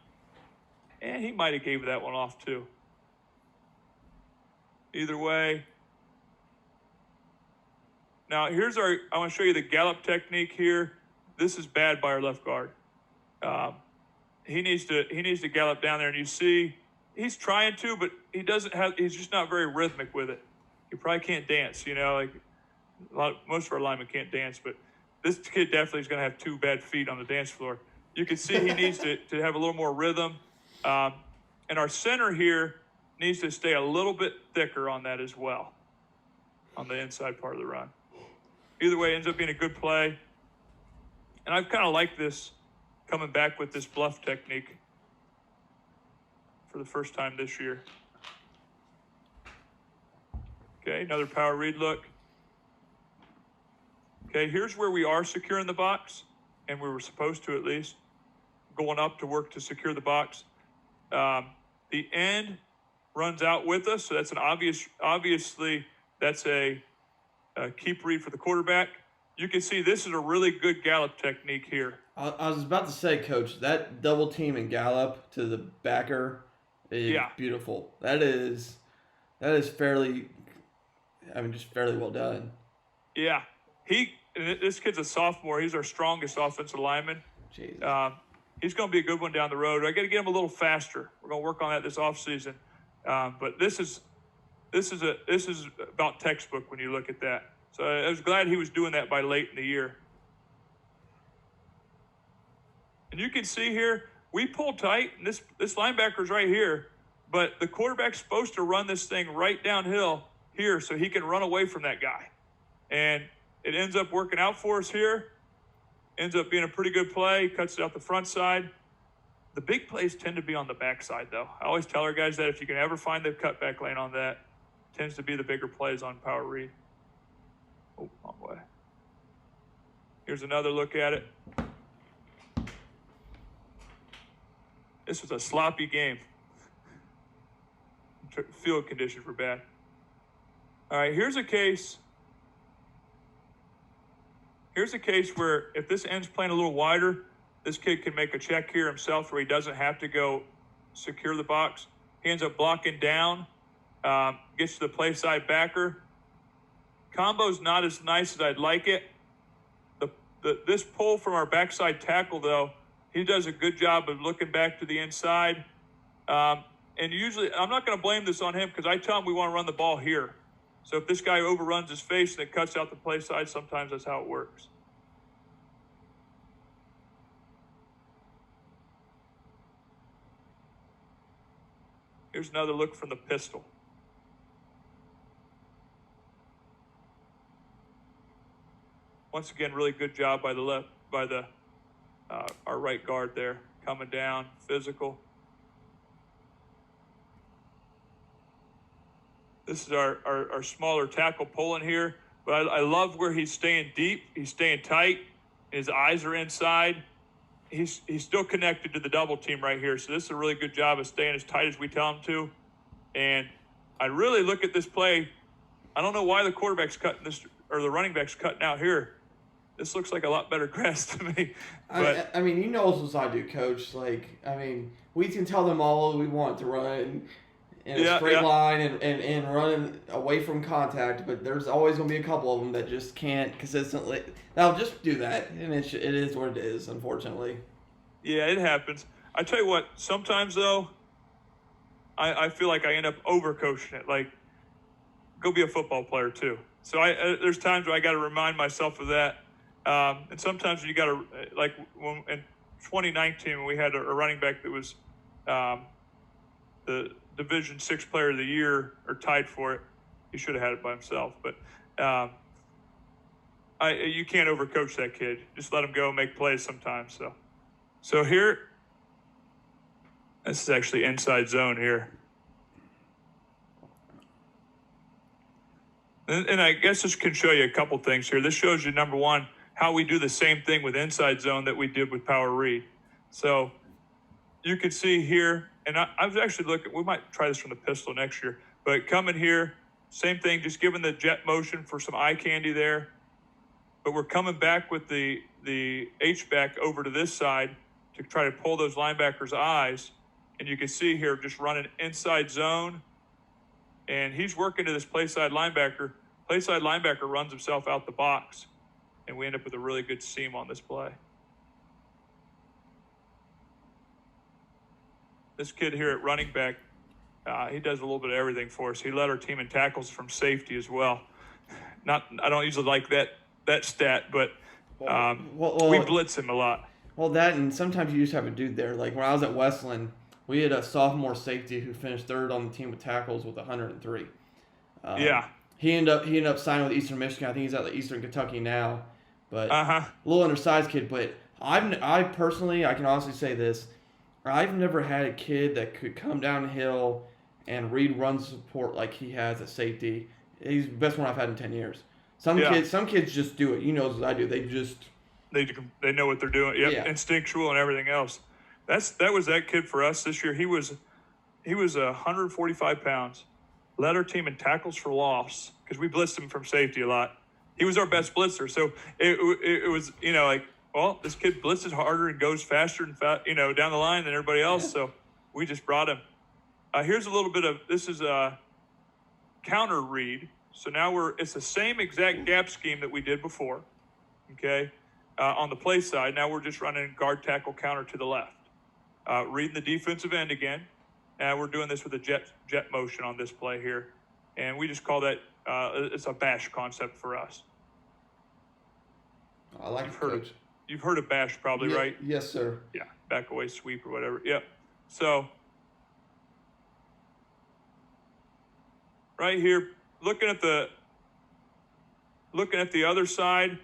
And he might have gave that one off too. Either way. Now I want to show you the gallop technique here. This is bad by our left guard. He needs to gallop down there, and you see he's trying to, but he's just not very rhythmic with it. He probably can't dance, like most of our linemen can't dance, but this kid definitely is going to have two bad feet on the dance floor. You can see he needs to have a little more rhythm. And our center here needs to stay a little bit thicker on that as well, on the inside part of the run. Either way, it ends up being a good play. And I've kind of liked this coming back with this bluff technique for the first time this year. Okay, another power read look. Okay, here's where we are securing the box, and we were supposed to at least, going up to work to secure the box. The end runs out with us, so that's obviously that's a keep read for the quarterback. You can see this is a really good gallop technique here. I was about to say, Coach, that double team and gallop to the backer is beautiful. That is fairly, just fairly well done. Yeah. This kid's a sophomore. He's our strongest offensive lineman. Jesus. He's going to be a good one down the road. I got to get him a little faster. We're going to work on that this offseason. But this is about textbook when you look at that. So I was glad he was doing that by late in the year. And you can see here, we pull tight, and this linebacker's right here, but the quarterback's supposed to run this thing right downhill here so he can run away from that guy. And it ends up working out for us here. Ends up being a pretty good play, cuts it out the front side. The big plays tend to be on the backside, though. I always tell our guys that if you can ever find the cutback lane on that, it tends to be the bigger plays on power read. Oh, wrong way. Here's another look at it. This was a sloppy game. Field conditions were bad. All right, here's a case. Here's a case where if this end's playing a little wider, this kid can make a check here himself where he doesn't have to go secure the box. He ends up blocking down, gets to the play side backer. Combo's not as nice as I'd like it. This pull from our backside tackle, though, he does a good job of looking back to the inside. And usually, I'm not going to blame this on him because I tell him we want to run the ball here. So if this guy overruns his face and it cuts out the play side, sometimes that's how it works. Here's another look from the pistol. Once again, really good job by our right guard there, coming down, physical. This is our smaller tackle pulling here, but I love where he's staying deep. He's staying tight. His eyes are inside. He's still connected to the double team right here. So this is a really good job of staying as tight as we tell him to. And I really look at this play. I don't know why the quarterback's cutting this or the running back's cutting out here. This looks like a lot better grass to me. But I mean, you know as I do, Coach. We can tell them all we want to run in a straight line and run away from contact, but there's always going to be a couple of them that just can't consistently. They'll just do that, and it is what it is, unfortunately. Yeah, it happens. I tell you what, sometimes, though, I feel like I end up over-coaching it. Like, go be a football player, too. So there's times where I got to remind myself of that. And sometimes you got to, like when, in 2019, when we had a running back that was the Division VI Player of the Year or tied for it. He should have had it by himself. But you can't overcoach that kid. Just let him go make plays sometimes. So here, this is actually inside zone here. And I guess this can show you a couple things here. This shows you, number one, how we do the same thing with inside zone that we did with power read. So you can see here, and I was actually looking, we might try this from the pistol next year, but coming here, same thing, just giving the jet motion for some eye candy there. But we're coming back with the H-back over to this side to try to pull those linebackers' eyes. And you can see here, just running inside zone. And he's working to this play side linebacker. Play side linebacker runs himself out the box. And we end up with a really good seam on this play. This kid here at running back, he does a little bit of everything for us. He led our team in tackles from safety as well. I don't usually like that stat, but we blitz him a lot. Well, that, and sometimes you just have a dude there. Like when I was at Westland, we had a sophomore safety who finished third on the team with tackles with 103. He ended up signing with Eastern Michigan. I think he's at Eastern Kentucky now. But a little undersized kid. But I personally, I can honestly say this. I've never had a kid that could come downhill and read run support like he has at safety. He's the best one I've had in 10 years. Some kids just do it. You know as I do. They know what they're doing. Yep, yeah. Instinctual and everything else. That was that kid for us this year. He was 145 pounds. Led our team in tackles for loss because we blitzed him from safety a lot. He was our best blitzer. So it was, well, this kid blitzes harder and goes faster and down the line than everybody else. Yeah. So we just brought him. Here's a little bit of, this is a counter read. So now it's the same exact gap scheme that we did before. Okay. On the play side, now we're just running guard tackle counter to the left. Reading the defensive end again. And we're doing this with a jet motion on this play here. and we just call that it's a bash concept for us. I like it, Coach. You've heard of bash probably, right? Yes, sir. Yeah, back away sweep or whatever. Yep. So right here, looking at the other side,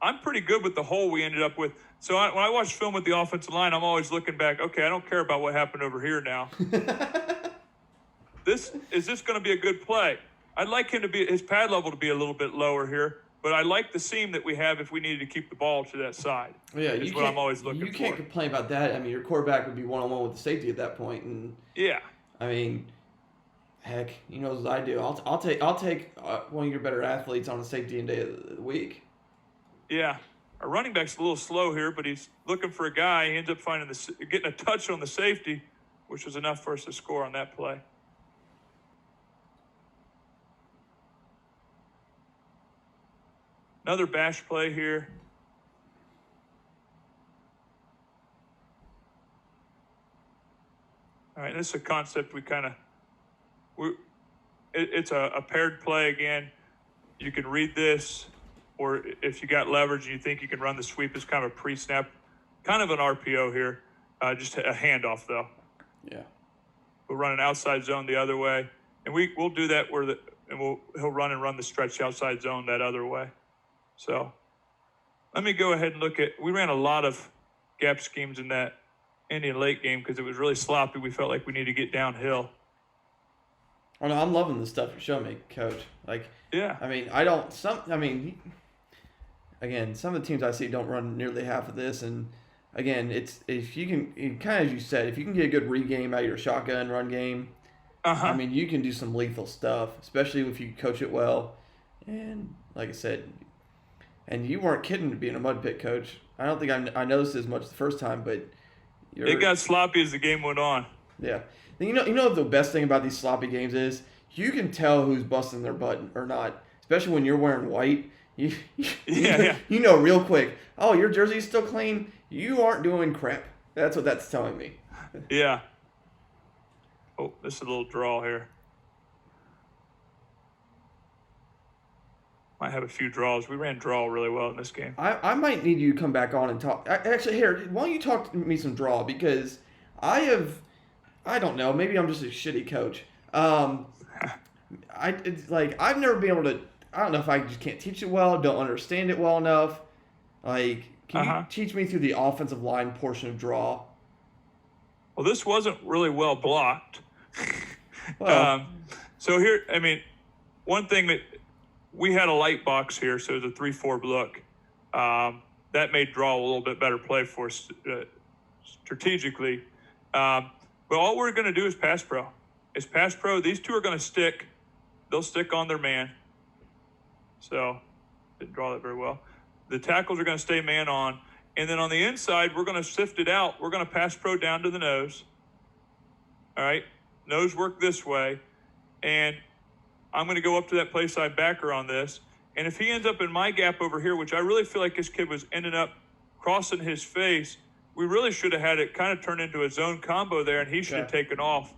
I'm pretty good with the hole we ended up with. So when I watch film with the offensive line, I'm always looking back. Okay, I don't care about what happened over here now. Is this going to be a good play? I'd like him to be his pad level to be a little bit lower here, but I like the seam that we have if we needed to keep the ball to that side. Yeah, is what I'm always looking for. You can't complain about that. I mean, your quarterback would be one-on-one with the safety at that point, and yeah. I mean, heck, he knows what I do. I'll take one of your better athletes on a safety and day of the week. Yeah, our running back's a little slow here, but he's looking for a guy. He ends up getting a touch on the safety, which was enough for us to score on that play. Another bash play here. All right, this is a concept it's a paired play again. You can read this, or if you got leverage and you think you can run the sweep as kind of a pre-snap, kind of an RPO here, just a handoff though. Yeah. We'll run an outside zone the other way, and we'll do that he'll run the stretch outside zone that other way. So let me go ahead and we ran a lot of gap schemes in that Indian late game because it was really sloppy. We felt like we needed to get downhill. Oh no, I'm loving the stuff you're showing me, Coach. Like, yeah. I mean, again, some of the teams I see don't run nearly half of this, and again, if you can, kind of as you said, if you can get a good regame out of your shotgun run game, I mean, you can do some lethal stuff, especially if you coach it well. And like I said, and you weren't kidding to be in a mud pit, Coach. I don't think I noticed as much the first time, but it got sloppy as the game went on. Yeah. You know the best thing about these sloppy games is you can tell who's busting their butt or not, especially when you're wearing white. You know real quick. Oh, your jersey's still clean. You aren't doing crap. That's what that's telling me. Yeah. Oh, this is a little draw here. Might have a few draws. We ran draw really well in this game. I might need you to come back on and talk. Actually, here, why don't you talk to me some draw? Because I don't know, maybe I'm just a shitty coach. I've never been able to, I don't know if I just can't teach it well, don't understand it well enough. Like, can you teach me through the offensive line portion of draw? Well, this wasn't really well blocked. Well, so here, I mean, one thing that we had a light box here, so it was a 3-4 look. That made draw a little bit better play for us strategically. But all we're going to do is pass pro. These two are going to stick. They'll stick on their man. So, didn't draw that very well. The tackles are going to stay man on. And then on the inside, we're going to sift it out. We're going to pass pro down to the nose. All right? Nose work this way. And I'm going to go up to that play side backer on this. And if he ends up in my gap over here, which I really feel like this kid was ending up crossing his face, we really should have had it kind of turn into a zone combo there, and he should have taken off,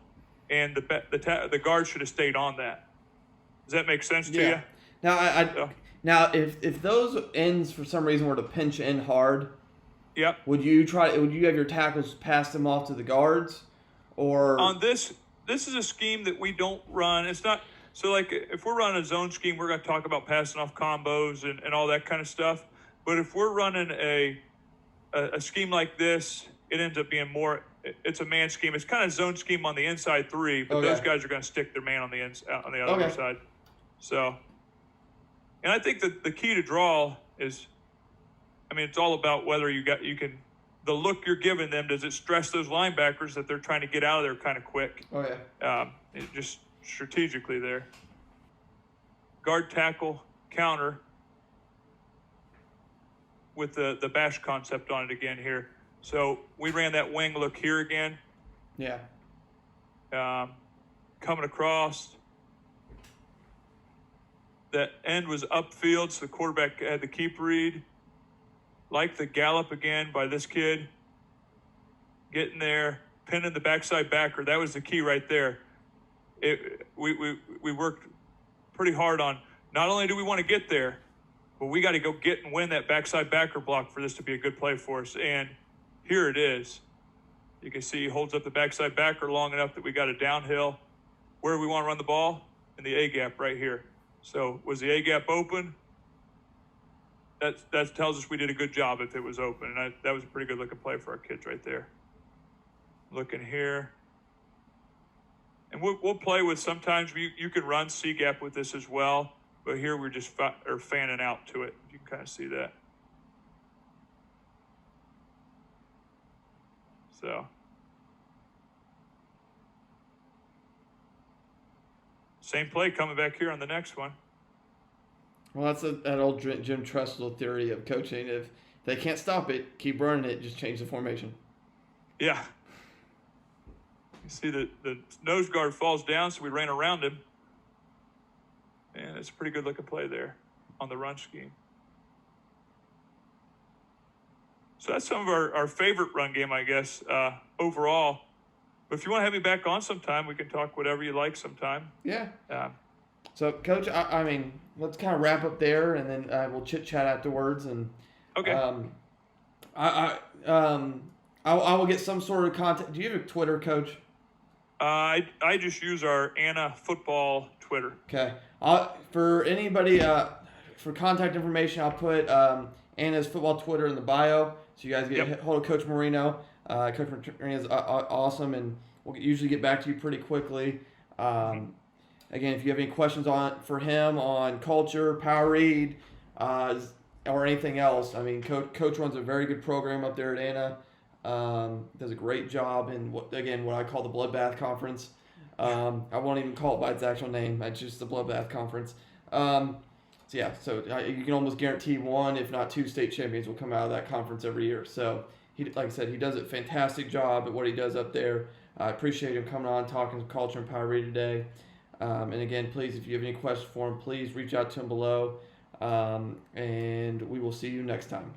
and the guard should have stayed on that. Does that make sense to you? Now, if those ends for some reason were to pinch in hard, yep. Would you have your tackles pass them off to the guards, or on this is a scheme that we don't run. It's not. So, like, if we're running a zone scheme, we're going to talk about passing off combos and all that kind of stuff. But if we're running a scheme like this, it ends up being more – it's a man scheme. It's kind of zone scheme on the inside three, but those guys are going to stick their man on the other side. So, and I think that the key to draw is – I mean, it's all about whether the look you're giving them, does it stress those linebackers that they're trying to get out of there kind of quick? Oh, yeah. It just – strategically there. Guard tackle counter with the bash concept on it again here. So we ran that wing look here again. Yeah. Coming across. That end was upfield, so the quarterback had the keep read. Like the gallop again by this kid. Getting there, pinning the backside backer. That was the key right there. we worked pretty hard on not only do we want to get there, but we got to go get and win that backside backer block for this to be a good play for us. And here it is. You can see he holds up the backside backer long enough that we got a downhill. Where we want to run the ball? In the A gap right here. So was the A gap open? That tells us we did a good job if it was open. And that was a pretty good looking play for our kids right there. Looking here. And we'll play with sometimes you can run C gap with this as well. But here we're just fanning out to it. You can kind of see that. So. Same play coming back here on the next one. Well, that's that old Jim Tressel theory of coaching. If they can't stop it, keep running it, just change the formation. Yeah. You see the nose guard falls down, so we ran around him. And it's a pretty good looking play there on the run scheme. So that's some of our favorite run game, I guess, overall. But if you want to have me back on sometime, we can talk whatever you like sometime. Yeah. So, Coach, I mean, let's kind of wrap up there, and then we'll chit-chat afterwards. And okay. I will get some sort of contact. Do you have a Twitter, Coach? I just use our Anna football Twitter. Okay. For anybody, for contact information, I'll put Anna's football Twitter in the bio, so you guys get hold of Coach Marino. Coach Marino is awesome, and we'll usually get back to you pretty quickly. Again, if you have any questions for him on culture, power read, or anything else, I mean, Coach runs a very good program up there at Anna. Does a great job in what I call the Bloodbath Conference. I won't even call it by its actual name. It's just the Bloodbath Conference. So you can almost guarantee one, if not two, state champions will come out of that conference every year. So like I said, he does a fantastic job at what he does up there. I appreciate him coming on, talking culture and power read today. And again, please, if you have any questions for him, please reach out to him below. And we will see you next time.